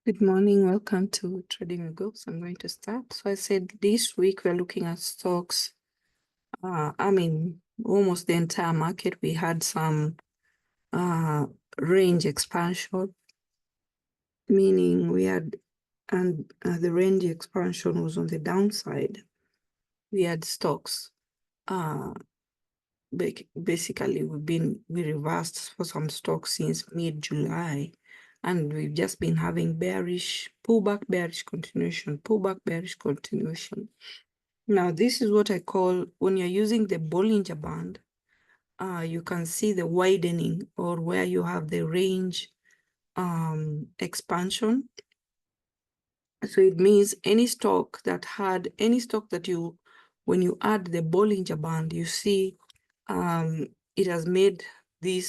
Good morning. Welcome to Trading with Goals. I'm going to start. So I said this week we're looking at stocks. Almost the entire market. We had some range expansion, meaning we had, and the range expansion was on the downside. We had stocks. Basically, we reversed for some stocks since mid-July. And we've just been having bearish, pullback, bearish continuation, pullback, bearish continuation. Now, this is what I call, when you're using the Bollinger Band, you can see the widening, or where you have the range expansion. So it means any stock that you, when you add the Bollinger Band, you see it has made the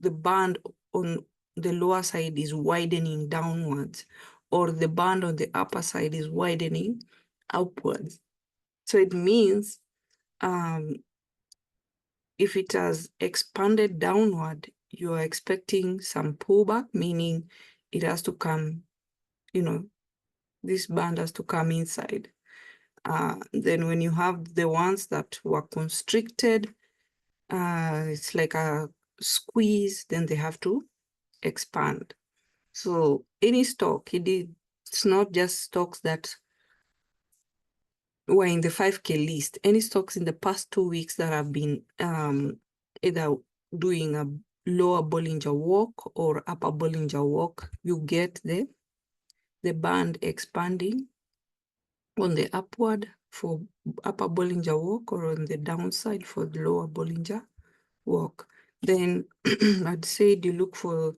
band on the lower side is widening downwards, or the band on the upper side is widening upwards. So it means if it has expanded downward, you are expecting some pullback, meaning it has to come, this band has to come inside. Then when you have the ones that were constricted, it's like a squeeze, then they have to expand. So any stock, it's not just stocks that were in the 5K list. Any stocks in the past 2 weeks that have been either doing a lower Bollinger Walk or upper Bollinger Walk, you get the band expanding on the upward for upper Bollinger Walk, or on the downside for the lower Bollinger Walk. Then I'd say you look for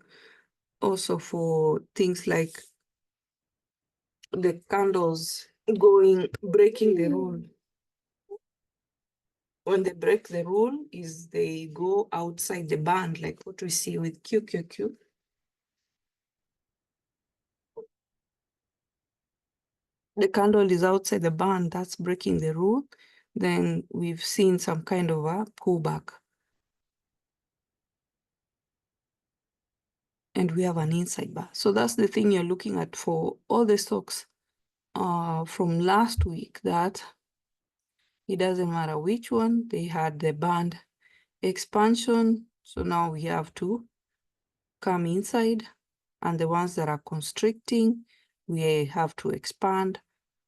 also for things like the candles breaking the rule. When they break the rule is they go outside the band, like what we see with QQQ. The candle is outside the band, that's breaking the rule. Then we've seen some kind of a pullback. And we have an inside bar. So that's the thing you're looking at for all the stocks from last week, that it doesn't matter which one, they had the band expansion. So now we have to come inside, and the ones that are constricting, we have to expand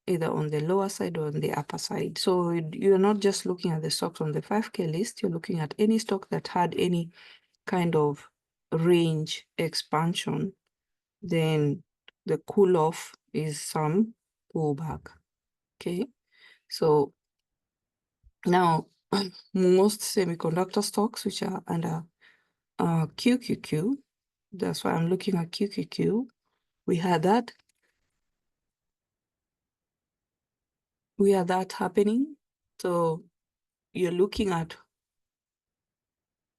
either on the lower side or on the upper side. So you're not just looking at the stocks on the 5K list, you're looking at any stock that had any kind of range expansion. Then the cool off is some pullback. Okay, so now most semiconductor stocks which are under QQQ, that's why I'm looking at QQQ. We had that happening. So you're looking at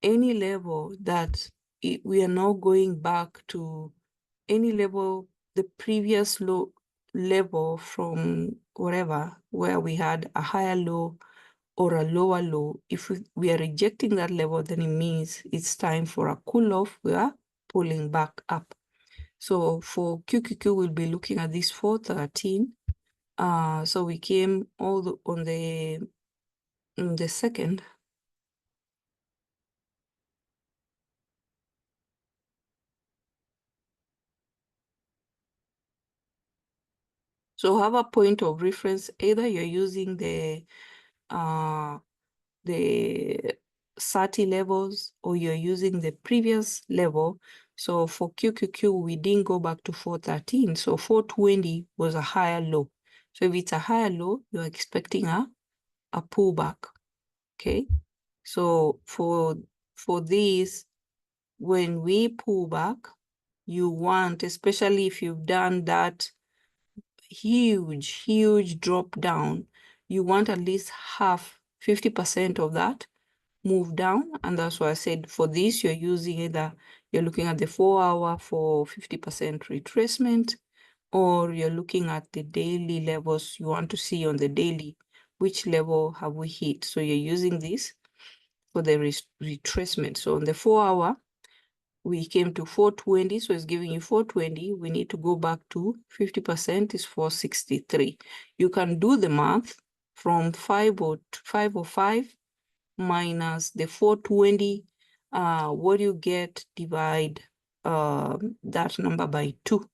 any level that we are now going back to any level, the previous low level from whatever, where we had a higher low or a lower low. If we are rejecting that level, then it means it's time for a cool off. We are pulling back up. So for QQQ, we'll be looking at this 413. So we came on the second. So have a point of reference. Either you're using the 30 levels, or you're using the previous level. So for QQQ, we didn't go back to 413. So 420 was a higher low. So if it's a higher low, you're expecting a pullback. Okay. So for this, when we pull back, you want, especially if you've done that huge drop down, you want at least 50% of that move down. And that's why I said for this, you're using either you're looking at the 4 hour for 50% retracement, or you're looking at the daily levels. You want to see on the daily, which level have we hit? So you're using this for the retracement. So on the 4 hour, we came to 420, so it's giving you 420. We need to go back to 50% is 463. You can do the math from 505 minus the 420. What you get, divide that number by 2,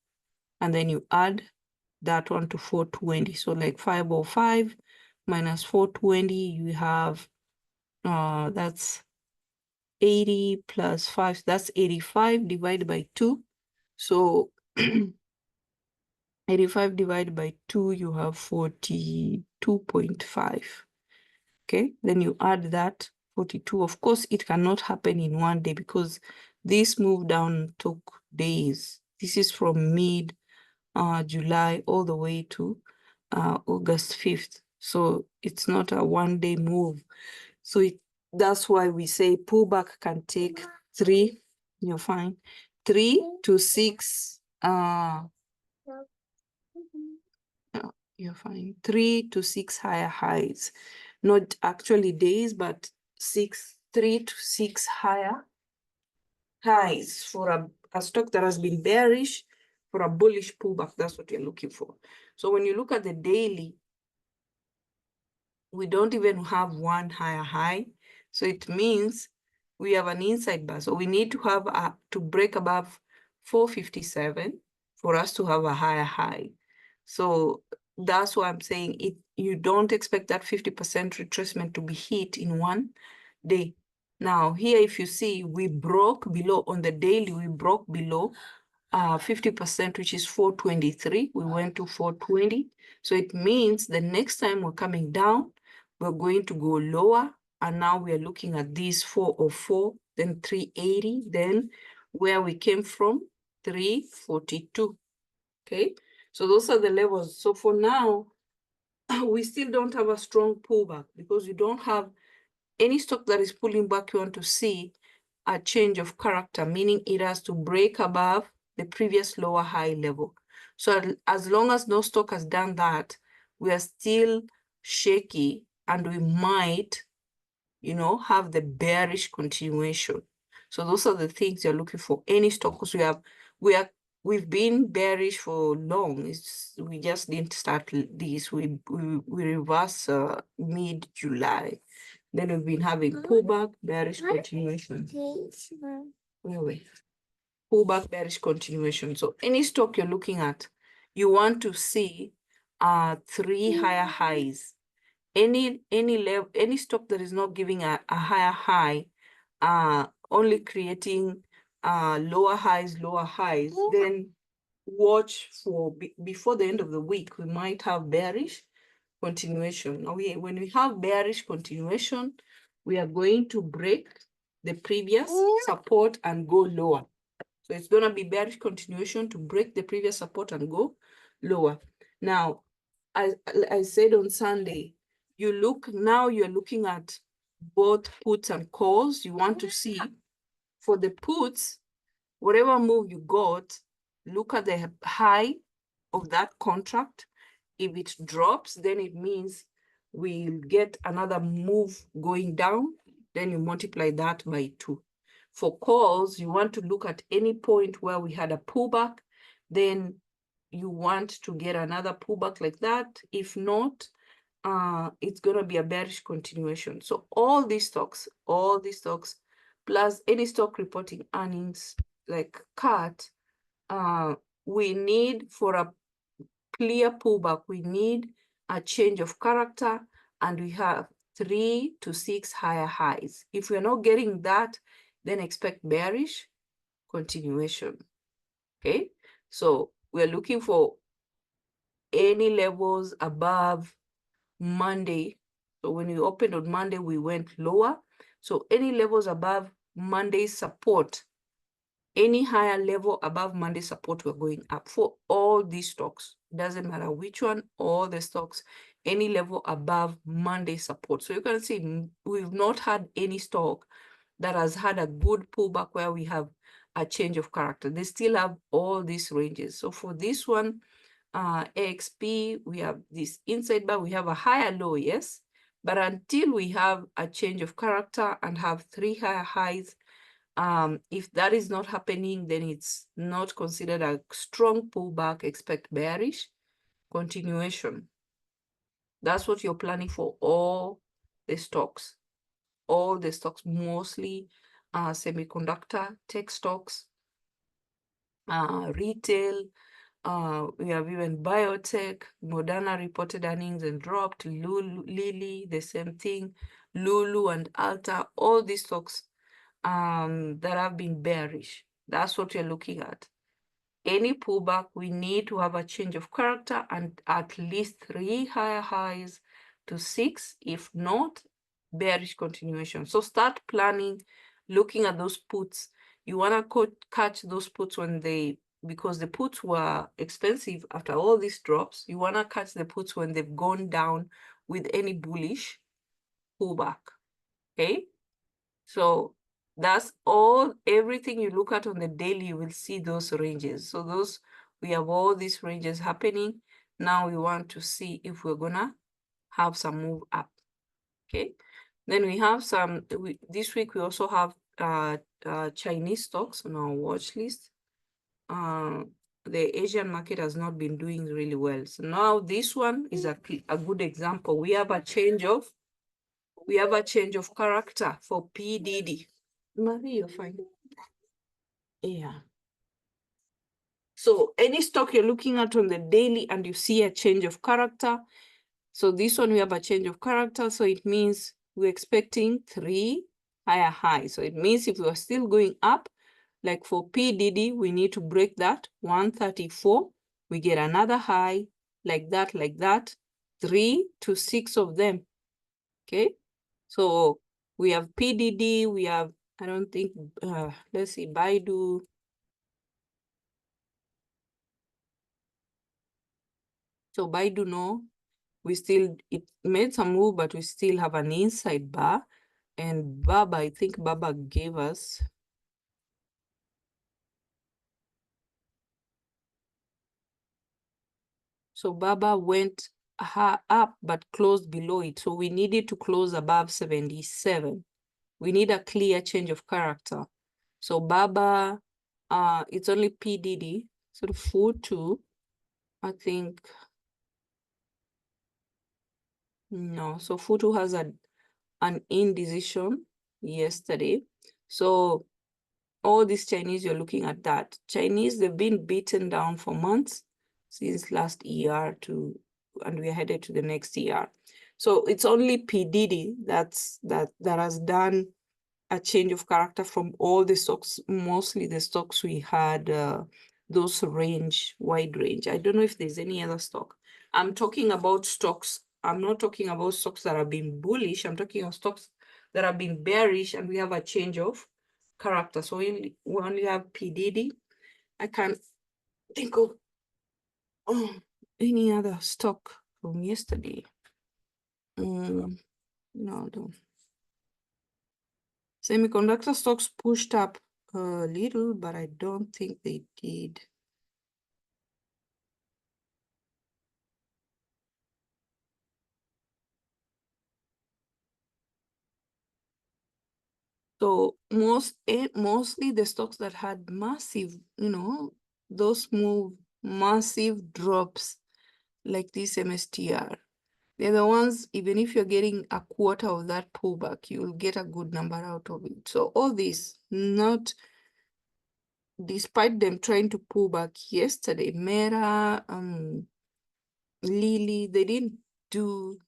and then you add that one to 420. So like 505 minus 420, you have that's 80 plus 5, that's 85 divided by 2. So 85 divided by 2, you have 42.5. Okay, then you add that 42. Of course, it cannot happen in one day because this move down took days. This is from mid July all the way to August 5th. So it's not a one-day move. So that's why we say pullback can take 3, you're fine, 3 to 6, you're fine, 3 to 6 higher highs. Not actually days, but 3 to 6 higher highs for a stock that has been bearish for a bullish pullback. That's what you're looking for. So when you look at the daily, we don't even have one higher high. So it means we have an inside bar. So we need to have to break above 457 for us to have a higher high. So that's why I'm saying you don't expect that 50% retracement to be hit in one day. Now here, if you see, we broke below on the daily, we broke below 50%, which is 423. We went to 420. So it means the next time we're coming down, we're going to go lower. And now we're looking at these 404, then 380, then where we came from, 342. Okay, so those are the levels. So for now, we still don't have a strong pullback because you don't have any stock that is pulling back. You want to see a change of character, meaning it has to break above the previous lower high level. So as long as no stock has done that, we are still shaky and we might, have the bearish continuation. So those are the things you're looking for. Any stock, because we've been bearish for long. We just didn't start this. We reverse mid-July. Then we've been having pullback, bearish continuation. Wait. Pullback, bearish continuation. So any stock you're looking at, you want to see 3 higher highs. Any level, any stock that is not giving a higher high, only creating lower highs, then watch for before the end of the week, we might have bearish continuation. Now, when we have bearish continuation, we are going to break the previous support and go lower. So it's going to be bearish continuation to break the previous support and go lower. Now, I said on Sunday, you're looking at both puts and calls. You want to see for the puts, whatever move you got, look at the high of that contract. If it drops, then it means we'll get another move going down. Then you multiply that by 2. For calls, you want to look at any point where we had a pullback, then you want to get another pullback like that. If not, it's going to be a bearish continuation. So all these stocks, plus any stock reporting earnings like CAT, we need for a clear pullback, we need a change of character, and we have 3 to 6 higher highs. If we're not getting that, then expect bearish continuation. Okay, so we're looking for any levels above Monday. So when we opened on Monday, we went lower. So any levels above Monday's support, any higher level above Monday support, we're going up for all these stocks. Doesn't matter which one, all the stocks, any level above Monday support. So you can see we've not had any stock that has had a good pullback where we have a change of character. They still have all these ranges. So for this one, AXP, we have this inside bar, we have a higher low, yes, but until we have a change of character and have 3 higher highs, If that is not happening, then it's not considered a strong pullback. Expect bearish continuation. That's what you're planning for all the stocks. All the stocks, mostly semiconductor, tech stocks, retail. We have even biotech. Moderna reported earnings and dropped. Lilly, the same thing. Lulu and Alta, all these stocks that have been bearish. That's what you're looking at. Any pullback, we need to have a change of character and at least 3 higher highs to 6. If not, bearish continuation. So start planning, looking at those puts. You want to catch those puts when because the puts were expensive after all these drops. You want to catch the puts when they've gone down with any bullish pullback. Okay? So that's all, everything you look at on the daily, you will see those ranges. So we have all these ranges happening. Now we want to see if we're gonna have some move up. Okay. Then we have this week we also have Chinese stocks on our watch list. The Asian market has not been doing really well. So now this one is a good example. We have a change of character for PDD. Maybe you're fine. Yeah. So any stock you're looking at on the daily and you see a change of character. So this one we have a change of character. So it means we're expecting 3 higher highs. So it means if we are still going up, like for PDD, we need to break that 134. We get another high like that, 3 to 6 of them. Okay. So we have PDD, we have, I don't think, let's see, Baidu. So Baidu, no, it made some move, but we still have an inside bar. And Baba, I think Baba gave us. So Baba went up, but closed below it. So we needed to close above 77. We need a clear change of character. So Baba, it's only PDD, so the FU2, I think, no. So FU2 has an indecision yesterday. So all these Chinese, you're looking at that. Chinese, they've been beaten down for months since last year and we're headed to the next year. So it's only PDD that has done a change of character from all the stocks, mostly the stocks we had, those wide range. I don't know if there's any other stock. I'm talking about stocks. I'm not talking about stocks that have been bullish. I'm talking about stocks that have been bearish and we have a change of character. So we only have PDD. I can't think of any other stock from yesterday. No, don't. Semiconductor stocks pushed up a little, but I don't think they did. So mostly the stocks that had massive, those massive drops like this MSTR. They're the ones, even if you're getting a quarter of that pullback, you'll get a good number out of it. So all this, despite them trying to pull back yesterday, Meta, Lily, they didn't do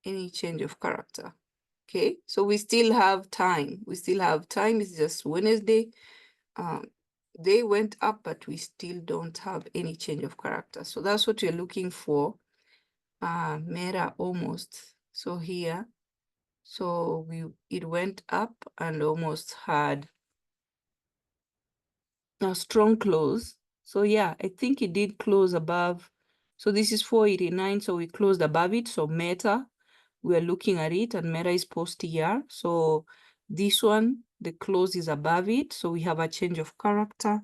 any change of character. Okay, so we still have time. It's just Wednesday. They went up, but we still don't have any change of character. So that's what you're looking for. Meta almost. So here, so it went up and almost had a strong close. So yeah, I think it did close above. So this is 489. So we closed above it. So Meta, we're looking at it, and Meta is post here. So this one, the close is above it. So we have a change of character.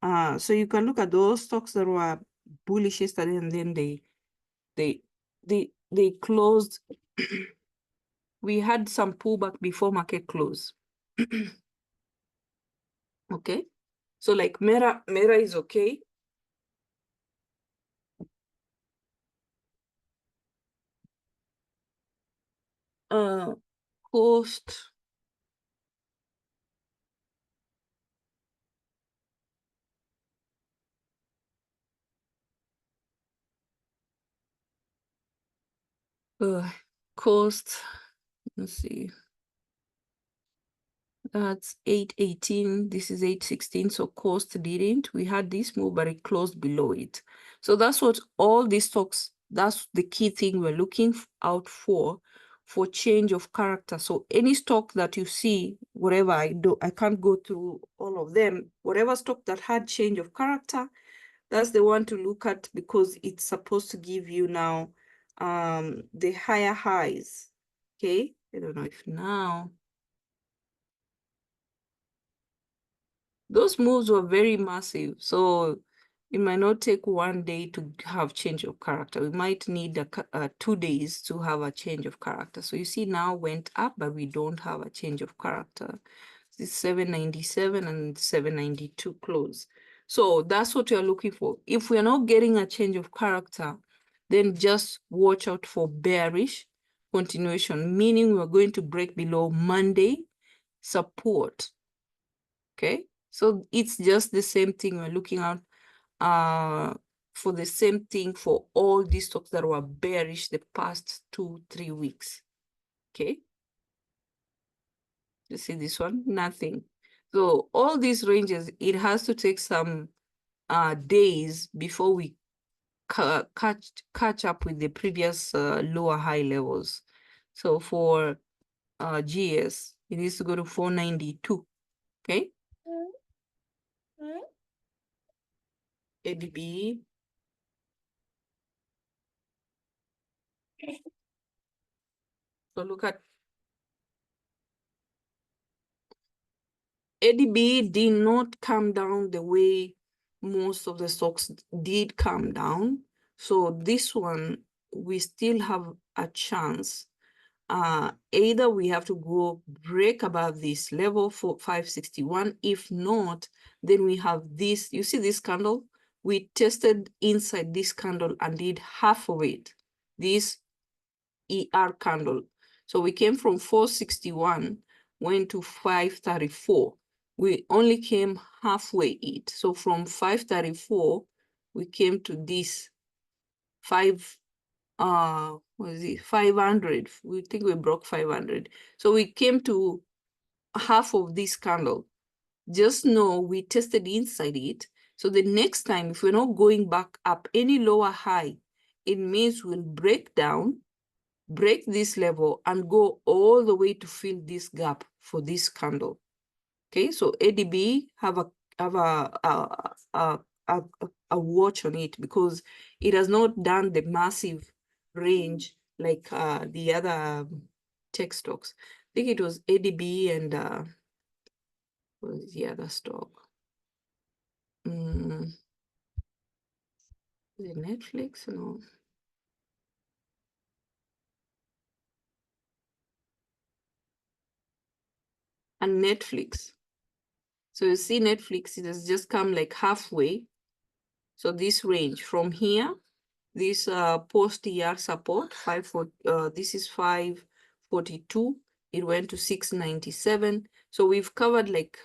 So you can look at those stocks that were bullish yesterday, and then they closed. We had some pullback before market close. Okay, so like Mera is okay. Coast, uh, coast, let's see, that's 818, this is 816, so cost didn't. We had this move, but it closed below it. So that's what all these stocks, that's the key thing we're looking out for change of character. So any stock that you see, whatever, I can't go through all of them, whatever stock that had change of character, that's the one to look at, because it's supposed to give you now the higher highs. Okay, I don't know if now those moves were very massive, so it might not take one day to have change of character. We might need 2 days to have a change of character. So you see now went up, but we don't have a change of character. It's 797 and 792 close. So that's what you're looking for. If we're not getting a change of character, then just watch out for bearish continuation, meaning we're going to break below Monday support. Okay, so it's just the same thing we're looking at for the same thing for all these stocks that were bearish the past 2-3 weeks. Okay, you see this one, nothing. So all these ranges, it has to take some days before we catch up with the previous lower high levels. So for GS, it needs to go to 492. Okay, ADB. So look at ADB did not come down the way most of the stocks did come down. So this one, we still have a chance. Either we have to go break above this level for 561. If not, then we have this. You see this candle? We tested inside this candle and did half of it. This ER candle. So we came from 461, went to 534. We only came halfway it. So from 534, we came to this what is it, 500. We think we broke 500. So we came to half of this candle. Just know we tested inside it. So the next time, if we're not going back up any lower high, it means we'll break down, break this level, and go all the way to fill this gap for this candle. Okay, so ADB have a watch on it, because it has not done the massive range like the other tech stocks. I think it was ADB and what was the other stock? Is it Netflix? No. And Netflix. So you see Netflix, it has just come like halfway. So this range from here, this post-ER support, this is 542. It went to 697. So we've covered like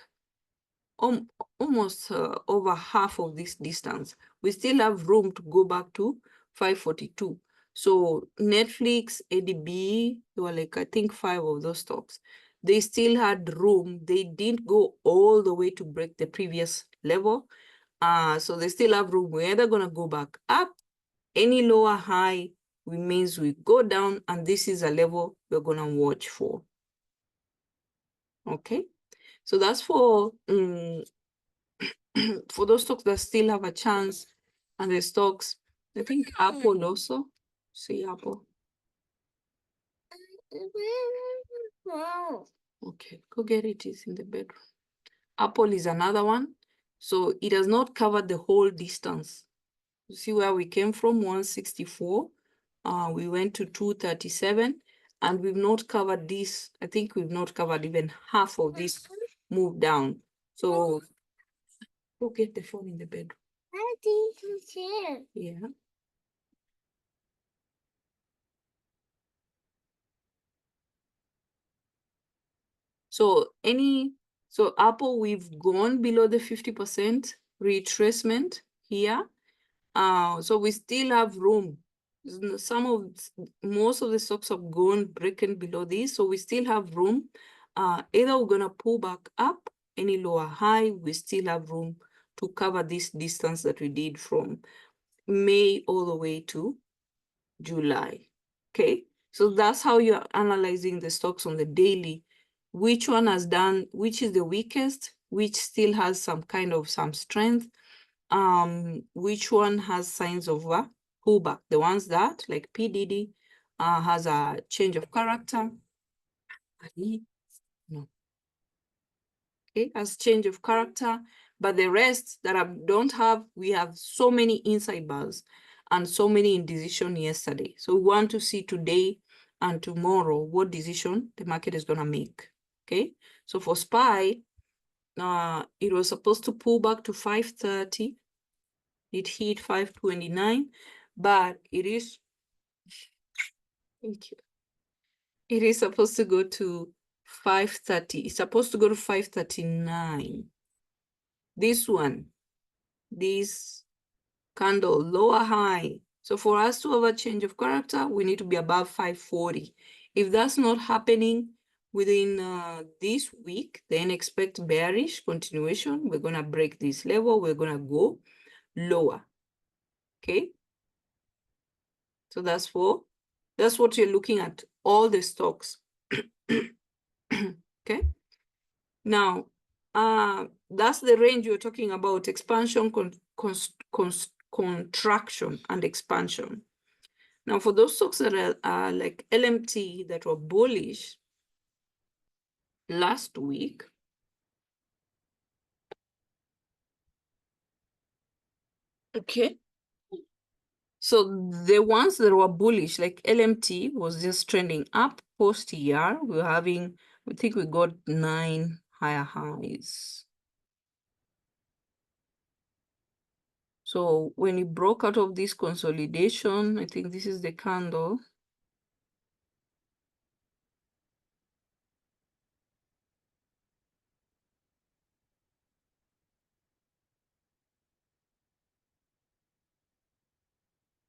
almost over half of this distance. We still have room to go back to 542. So Netflix, ADB, there were like, I think 5 of those stocks. They still had room. They didn't go all the way to break the previous level. So they still have room. We're either going to go back up. Any lower high means we go down, and this is a level we're going to watch for. Okay, so that's for for those stocks that still have a chance. And the stocks, I think Apple also. See Apple. Okay, go get it. It's in the bedroom. Apple is another one. So it has not covered the whole distance. You see where we came from, 164. We went to 237, and we've not covered this. I think we've not covered even half of this move down. So Go get the phone in the bedroom. I think it's here. Yeah. So Apple, we've gone below the 50% retracement here. So we still have room. Most of the stocks have gone breaking below this, so we still have room. Either we're gonna pull back up any lower high, we still have room to cover this distance that we did from May all the way to July. Okay, so that's how you're analyzing the stocks on the daily. Which one has done, which is the weakest, which still has some strength, which one has signs of a pullback. The ones that, like PDD, has a change of character. No. Okay, has change of character, but the rest that don't have, we have so many inside bars and so many indecision yesterday. So we want to see today and tomorrow what decision the market is gonna make. Okay, so for SPY, it was supposed to pull back to 530. It hit 529, but it is, thank you. It is supposed to go to 530. It's supposed to go to 539. This one, this candle, lower high. So for us to have a change of character, we need to be above 540. If that's not happening within this week, then expect bearish continuation. We're gonna break this level. We're gonna go lower. Okay. So that's what you're looking at, all the stocks. Okay. Now, that's the range you're talking about: expansion, contraction, and expansion. Now, for those stocks that are like LMT that were bullish last week, okay. So the ones that were bullish, like LMT, was just trending up post ER. We're having, we think we got 9 higher highs. So when it broke out of this consolidation, I think this is the candle.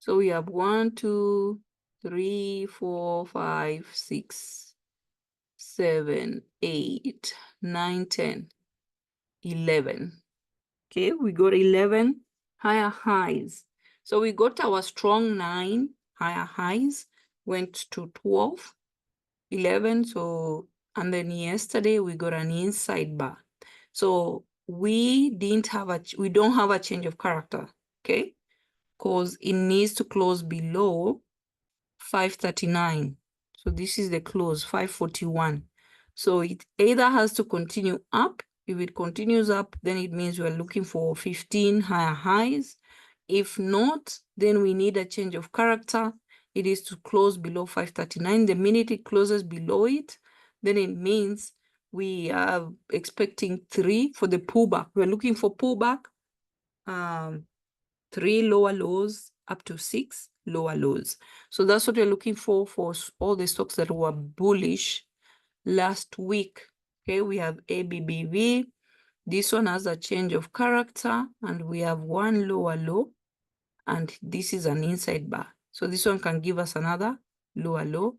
So we have 1, 2, 3, 4, 5, 6, 7, 8, 9, 10, 11. Okay, we got 11 higher highs. So we got our strong 9 higher highs, went to 12, 11. So, and then yesterday we got an inside bar. So we don't have a change of character, okay? Because it needs to close below 539. So this is the close, 541. So it either has to continue up. If it continues up, then it means we're looking for 15 higher highs. If not, then we need a change of character. It is to close below 539. The minute it closes below it, then it means we are expecting 3 for the pullback. We're looking for pullback, 3 lower lows up to 6 lower lows. So that's what we're looking for all the stocks that were bullish last week. Okay, we have ABBV. This one has a change of character, and we have 1 lower low, and this is an inside bar. So this one can give us another lower low.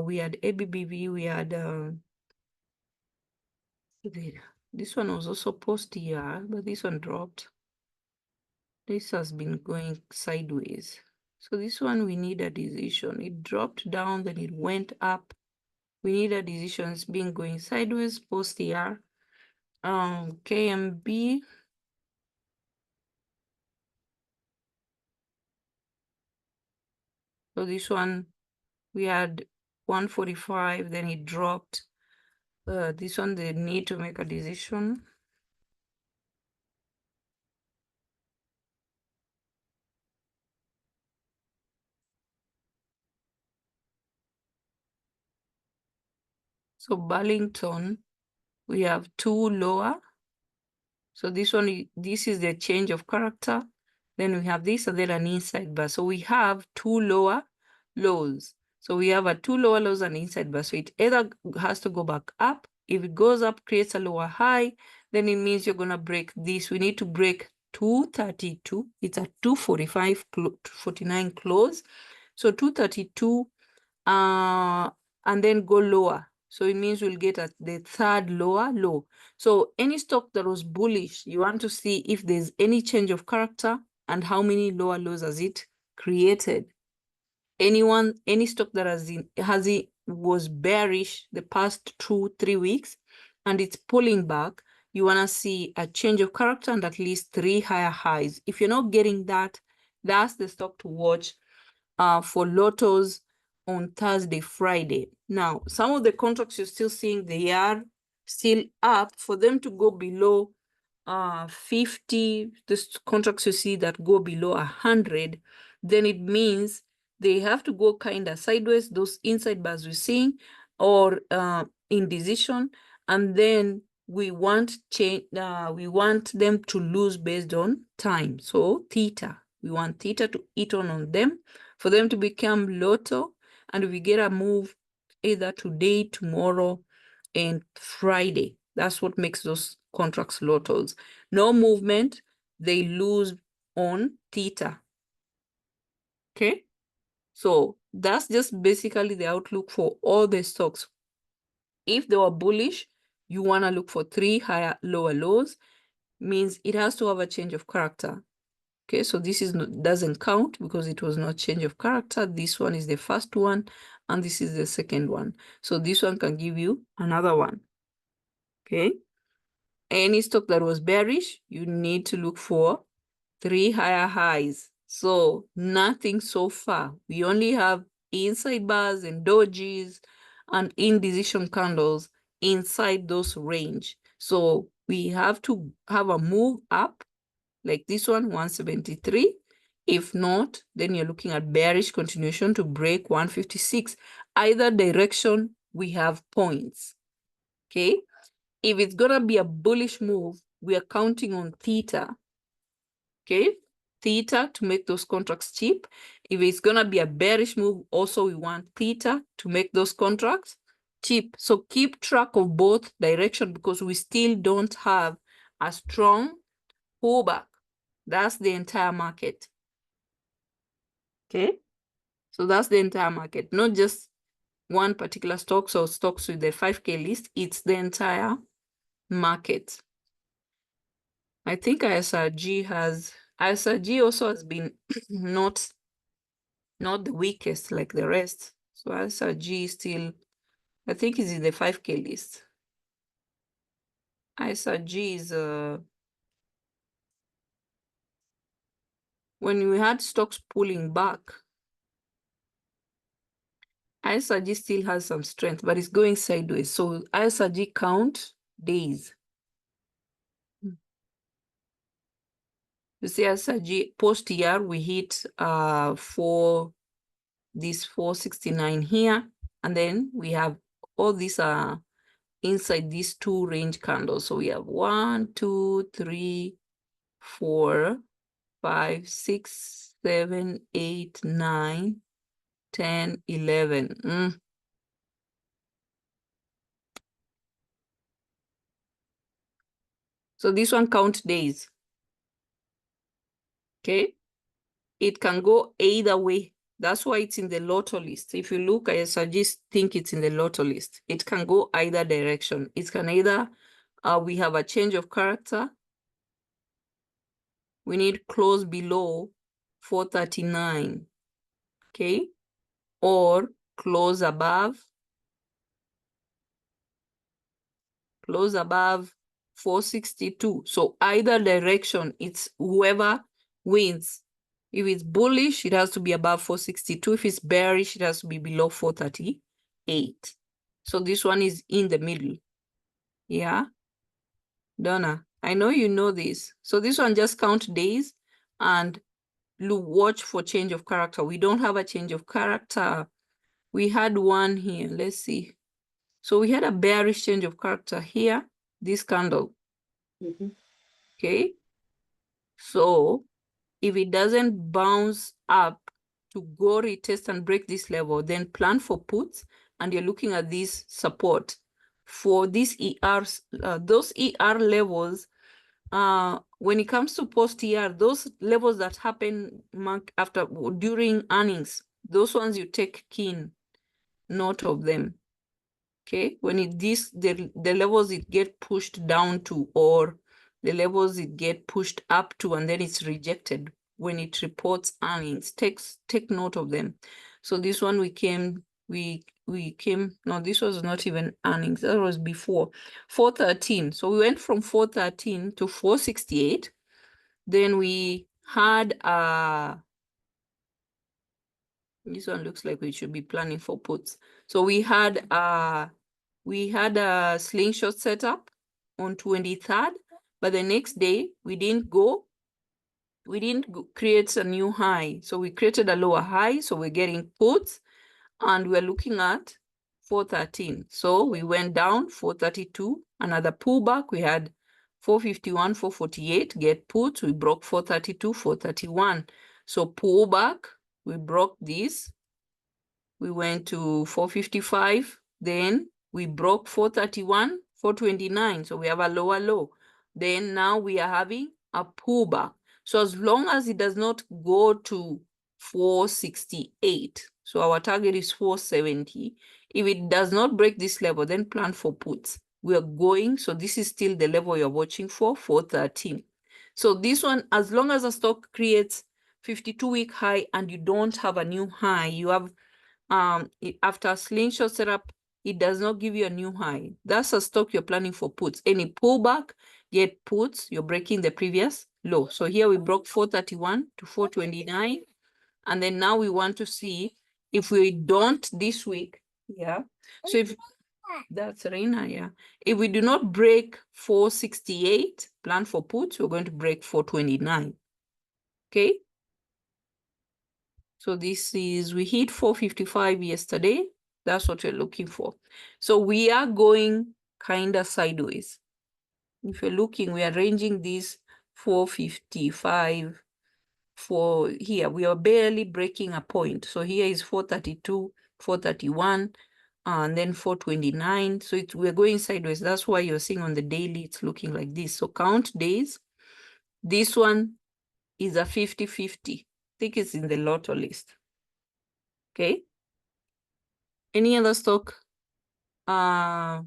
We had ABBV, we had this one was also post here, but this one dropped. This has been going sideways. So this one, we need a decision. It dropped down, then it went up. We need a decision. It's been going sideways post here. KMB. So this one, we had 145, then it dropped. This one, they need to make a decision. So Burlington, we have 2 lower. So this one, this is the change of character. Then we have this and then an inside bar. So we have two lower lows. So we have a two lower lows and inside bar. So it either has to go back up. If it goes up, creates a lower high, then it means you're going to break this. We need to break 232. It's a 245, 49 close. So 232, and then go lower. So it means we'll get at the third lower low. So any stock that was bullish, you want to see if there's any change of character and how many lower lows has it created. Any stock that was bearish the past 2-3 weeks and it's pulling back, you want to see a change of character and at least 3 higher highs. If you're not getting that, that's the stock to watch for lotos on Thursday, Friday. Now, some of the contracts you're still seeing, they are still up. For them to go below 50, the contracts you see that go below 100, then it means they have to go kind of sideways, those inside bars we're seeing, or indecision, and then we want them to lose based on time. So theta, we want theta to eat on them for them to become lotto, and we get a move either today, tomorrow, and Friday. That's what makes those contracts lotos. No movement, they lose on theta. Okay, so that's just basically the outlook for all the stocks. If they were bullish, you want to look for 3 higher lower lows, means it has to have a change of character. Okay, so this doesn't count because it was not change of character. This one is the first one, and this is the second one. So this one can give you another one. Okay, any stock that was bearish, you need to look for 3 higher highs. So nothing so far. We only have inside bars and dojis and indecision candles inside those range. So we have to have a move up like this one, 173. If not, then you're looking at bearish continuation to break 156. Either direction, we have points. Okay, if it's gonna be a bullish move, we are counting on theta. Okay, theta to make those contracts cheap. If it's gonna be a bearish move, also we want theta to make those contracts cheap. So keep track of both direction because we still don't have a strong pullback. That's the entire market. Okay, so that's the entire market, not just one particular stocks or stocks with the 5K list. It's the entire market. I think ISRG also has been not the weakest like the rest. So ISRG is still, I think, is in the 5K list. ISRG is when we had stocks pulling back, ISRG still has some strength, but it's going sideways. So ISRG count days. You see, ISRG post year, we hit for this 469 here, and then we have all these inside these 2 range candles. So we have 1, 2, 3, 4, 5, 6, 7, 8, 9, 10, 11. So this one count days. Okay, it can go either way. That's why it's in the lotto list. If you look, I suggest think it's in the lotto list. It can go either direction. It can either we have a change of character. We need close below 439. Okay, or close above 462. So either direction, it's whoever wins. If it's bullish, it has to be above 462. If it's bearish, it has to be below 438. So this one is in the middle. Yeah, Donna, I know you know this. So this one just count days and watch for change of character. We don't have a change of character. We had one here. Let's see. So we had a bearish change of character here, this candle. okay? So if it doesn't bounce up to go retest and break this level, then plan for puts, and you're looking at this support. For these ERs, those ER levels, when it comes to post-ER, those levels that happen after during earnings, those ones you take keen note of them. Okay, when the levels it get pushed down to, or the levels it get pushed up to, and then it's rejected when it reports earnings, take note of them. So this one we came, no, this was not even earnings, that was before 413. So we went from 413 to 468. Then we had this one looks like we should be planning for puts. So we had a slingshot setup on 23rd, but the next day we didn't create a new high. So we created a lower high. So we're getting puts, and we're looking at 413. So we went down 432, another pullback. We had 451, 448, get puts. We broke 432, 431. So pullback, we broke this. We went to 455, then we broke 431, 429. So we have a lower low. Then now we are having a pullback. So as long as it does not go to 468, so our target is 470. If it does not break this level, then plan for puts. We are going, so this is still the level you're watching for, 413. So this one, as long as a stock creates 52-week high and you don't have a new high, you have after slingshot setup, it does not give you a new high. That's a stock you're planning for puts. Any pullback, get puts, you're breaking the previous low. So here we broke 431 to 429. And then now we want to see if we don't this week. Yeah. So if that's Reina, yeah. If we do not break 468, plan for puts, we're going to break 429. Okay. So this is, we hit 455 yesterday. That's what we're looking for. So we are going kind of sideways. If you're looking, we are ranging this 455 for here. We are barely breaking a point. So here is 432, 431, and then 429. So we're going sideways. That's why you're seeing on the daily, it's looking like this. So count days. This one is a 50-50. I think it's in the lotto list. Okay. Any other stock? UNH.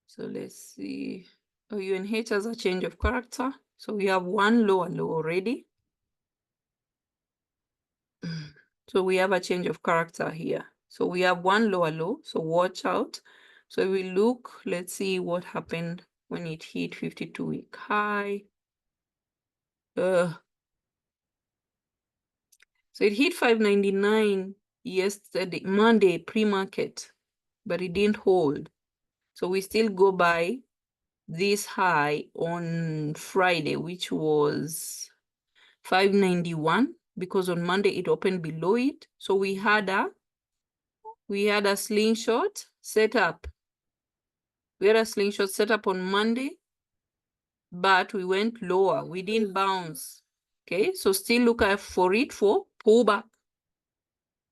So let's see. Oh, UNH has a change of character. So we have one lower low already. So we have a change of character here. So we have one lower low. So watch out. So if we look, let's see what happened when it hit 52-week high. So it hit 599 yesterday, Monday, pre-market, but it didn't hold. So we still go by this high on Friday, which was 591, because on Monday it opened below it. So we had a slingshot set up. We had a slingshot set up on Monday, but we went lower. We didn't bounce. Okay, so still look out for it for pullback.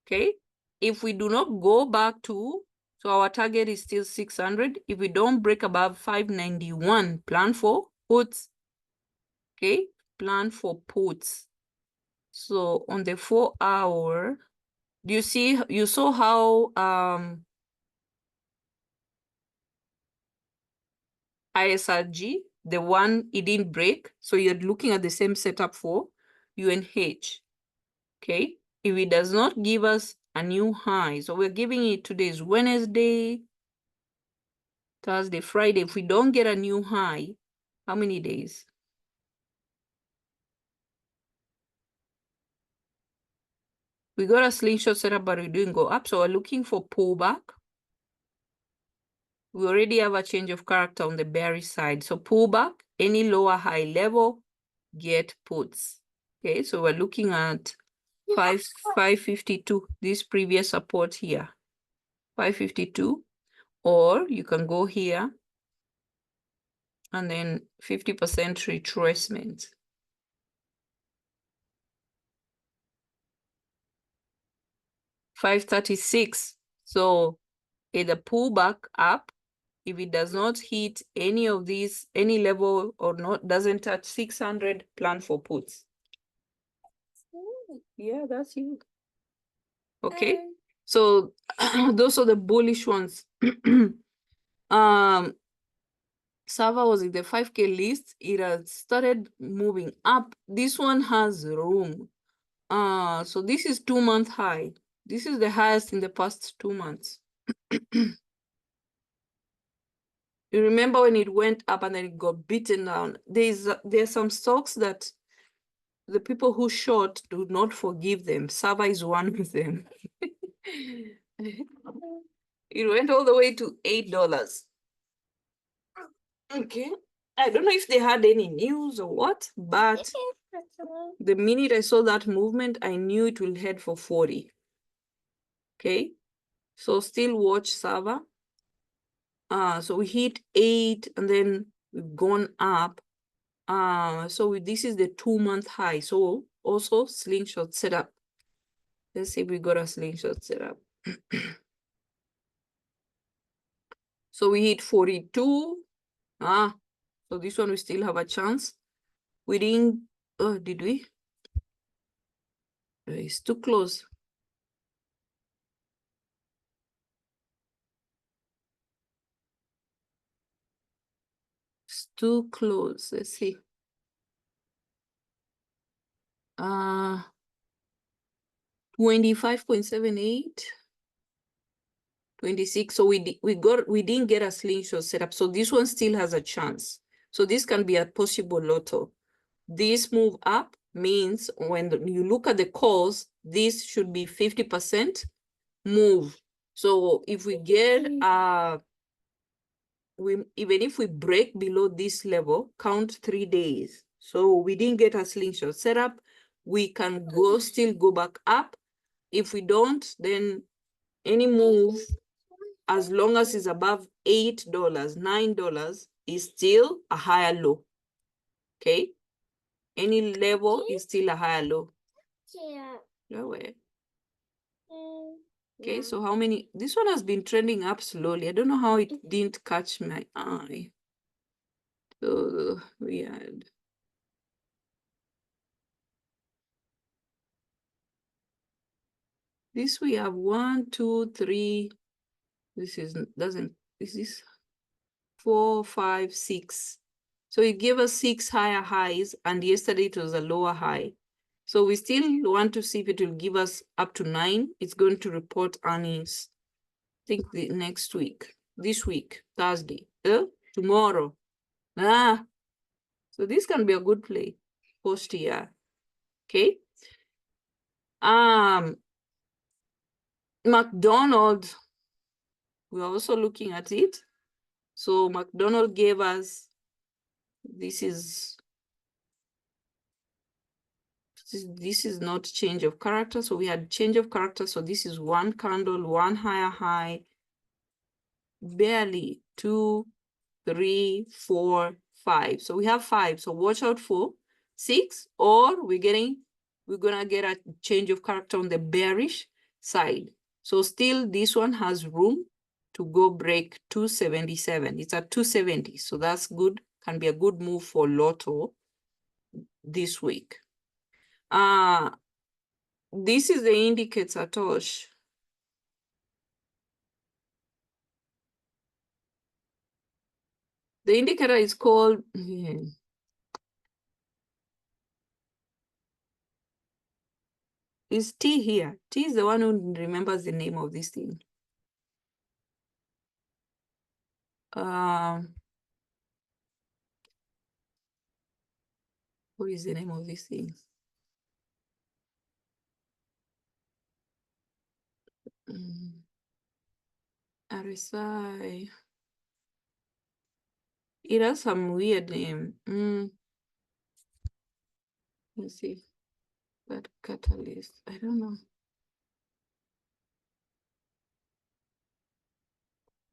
Okay, if we do not go back to, so our target is still 600. If we don't break above 591, plan for puts. Okay, plan for puts. So on the 4-hour, do you see, you saw how ISRG, the one it didn't break. So you're looking at the same setup for UNH. Okay, if it does not give us a new high, so we're giving it, today is Wednesday, Thursday, Friday. If we don't get a new high, how many days? We got a slingshot setup, but we didn't go up. So we're looking for pullback. We already have a change of character on the bearish side. So pullback, any lower high level, get puts. Okay, so we're looking at 552, this previous support here, 552, or you can go here and then 50% retracement. $536. So either pull back up if it does not hit any of these, any level, or not doesn't touch 600, plan for puts. Yeah, that's you. Okay. So those are the bullish ones. Sava was in the 5K list. It has started moving up. This one has room. So this is 2-month high. This is the highest in the past 2 months. You remember when it went up and then it got beaten down? There's some stocks that the people who short do not forgive them. Sava is one of them. It went all the way to $8. Okay. I don't know if they had any news or what, but the minute I saw that movement, I knew it will head for 40. Okay. So still watch Sava. So we hit 8 and then we've gone up. So this is the 2-month high. So also slingshot setup. Let's see if we got a slingshot setup. So we hit 42. So this one we still have a chance. We didn't, oh, did we? It's too close. It's too close. Let's see. 25.78. 26. So we didn't get a slingshot setup. So this one still has a chance. So this can be a possible lotto. This move up means when you look at the calls, this should be 50% move. So if we get even if we break below this level, count 3 days. So we didn't get a slingshot setup. We can still go back up. If we don't, then any move, as long as it's above $8, $9, is still a higher low. Okay? Any level is still a higher low. No way. Okay, so how many? This one has been trending up slowly. I don't know how it didn't catch my eye. So weird. This we have 1, 2, 3. This is 4, 5, 6. So it gave us 6 higher highs, and yesterday it was a lower high. So we still want to see if it will give us up to 9. It's going to report earnings, I think next week, this week, Thursday, tomorrow. So this can be a good play post year. Okay. McDonald's, we're also looking at it. So McDonald gave us, this is not change of character. So we had change of character. So this is one candle, one higher high, barely 2, 3, 4, 5. So we have 5. So watch out for 6, or we're gonna get a change of character on the bearish side. So still this one has room to go break 277. It's at 270. So that's good. Can be a good move for Lotto this week. This is the indicator, Tosh. The indicator is called, is T here. T is the one who remembers the name of this thing. What is the name of this thing? RSI. It has some weird name. Let's see. That catalyst, I don't know.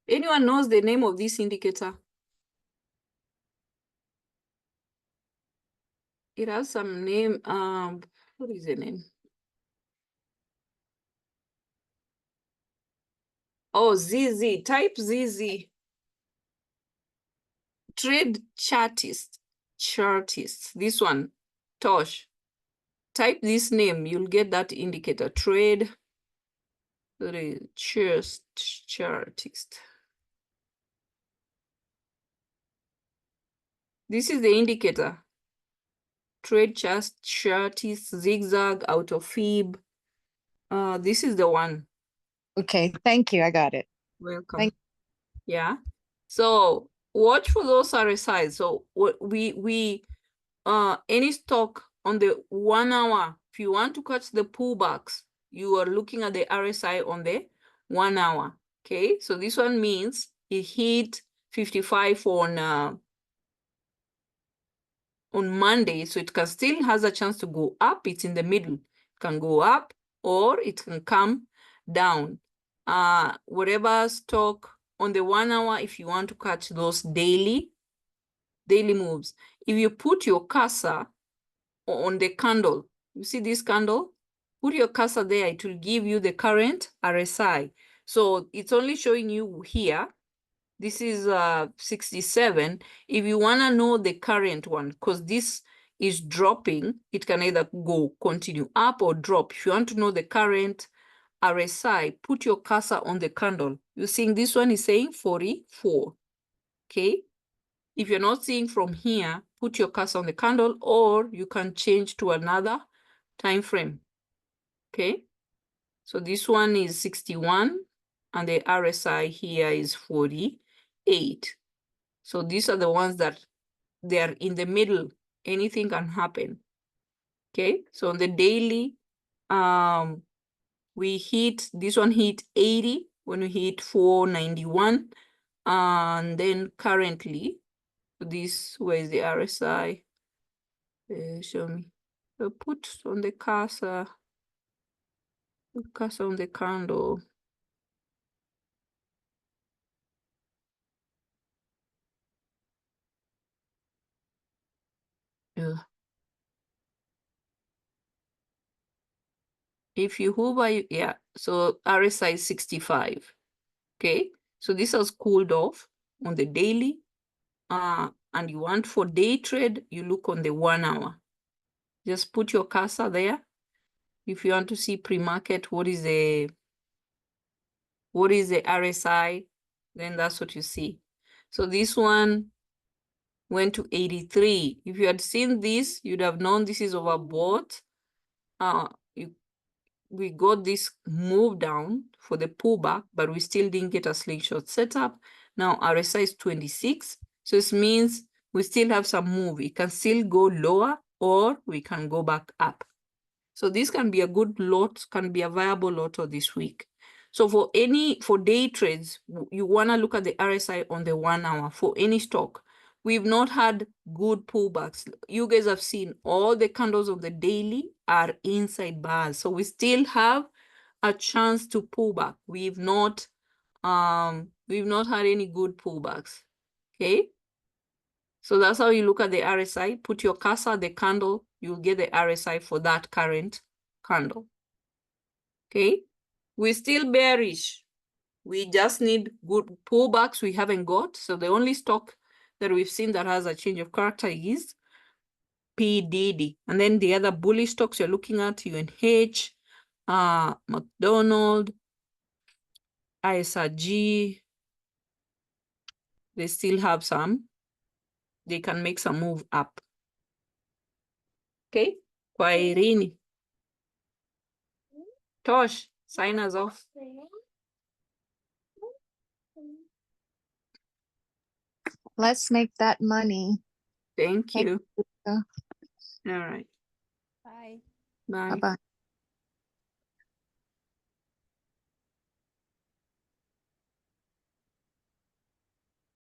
Anyone knows the name of this indicator? It has some name. What is the name? Oh, ZZ. Type ZZ. Trade chartist. Chartist. This one. Tosh. Type this name. You'll get that indicator. Trade. Chartist. This is the indicator. Trade chartist. Zigzag. Out of fib. This is the one. Okay, thank you. I got it. Welcome. Yeah. So watch for those RSIs. So what we any stock on the 1 hour, if you want to catch the pullbacks, you are looking at the RSI on the 1 hour. Okay, so this one means it hit 55 on Monday, so it can still has a chance to go up. It's in the middle. It can go up or it can come down. Whatever stock on the 1 hour, if you want to catch those daily moves, if you put your cursor on the candle, you see this candle, put your cursor there, it will give you the current RSI. So it's only showing you here. This is 67. If you want to know the current one, because this is dropping, it can either continue up or drop. If you want to know the current RSI, put your cursor on the candle. You're seeing this one is saying 44. Okay. If you're not seeing from here, put your cursor on the candle, or you can change to another time frame. Okay. So this one is 61 and the RSI here is 48. So these are the ones that they're in the middle. Anything can happen. Okay. So on the daily, this one hit 80 when we hit 491. And then currently, where is the RSI? Show me. So put on the cursor on the candle. If you hover, yeah, so RSI is 65. Okay, so this has cooled off on the daily. And you want for day trade, you look on the 1 hour. Just put your cursor there. If you want to see pre-market, what is the RSI, then that's what you see. So this one went to 83. If you had seen this, you'd have known this is overbought. We got this move down for the pullback, but we still didn't get a slingshot setup. Now RSI is 26. So it means we still have some move. It can still go lower or we can go back up. So this can be a good lot, can be a viable lot this week. So for day trades, you want to look at the RSI on the 1 hour for any stock. We've not had good pullbacks. You guys have seen all the candles of the daily are inside bars. So we still have a chance to pull back. We've not had any good pullbacks. Okay. So that's how you look at the RSI. Put your cursor at the candle, you'll get the RSI for that current candle. Okay. We're still bearish. We just need good pullbacks we haven't got. So the only stock that we've seen that has a change of character is PDD. And then the other bullish stocks you're looking at, UNH, McDonald, ISRG, they still have some. They can make some move up. Okay? Kwairini. Tosh, sign us off. Let's make that money. Thank you. you. All right. Bye. Bye. Bye-bye.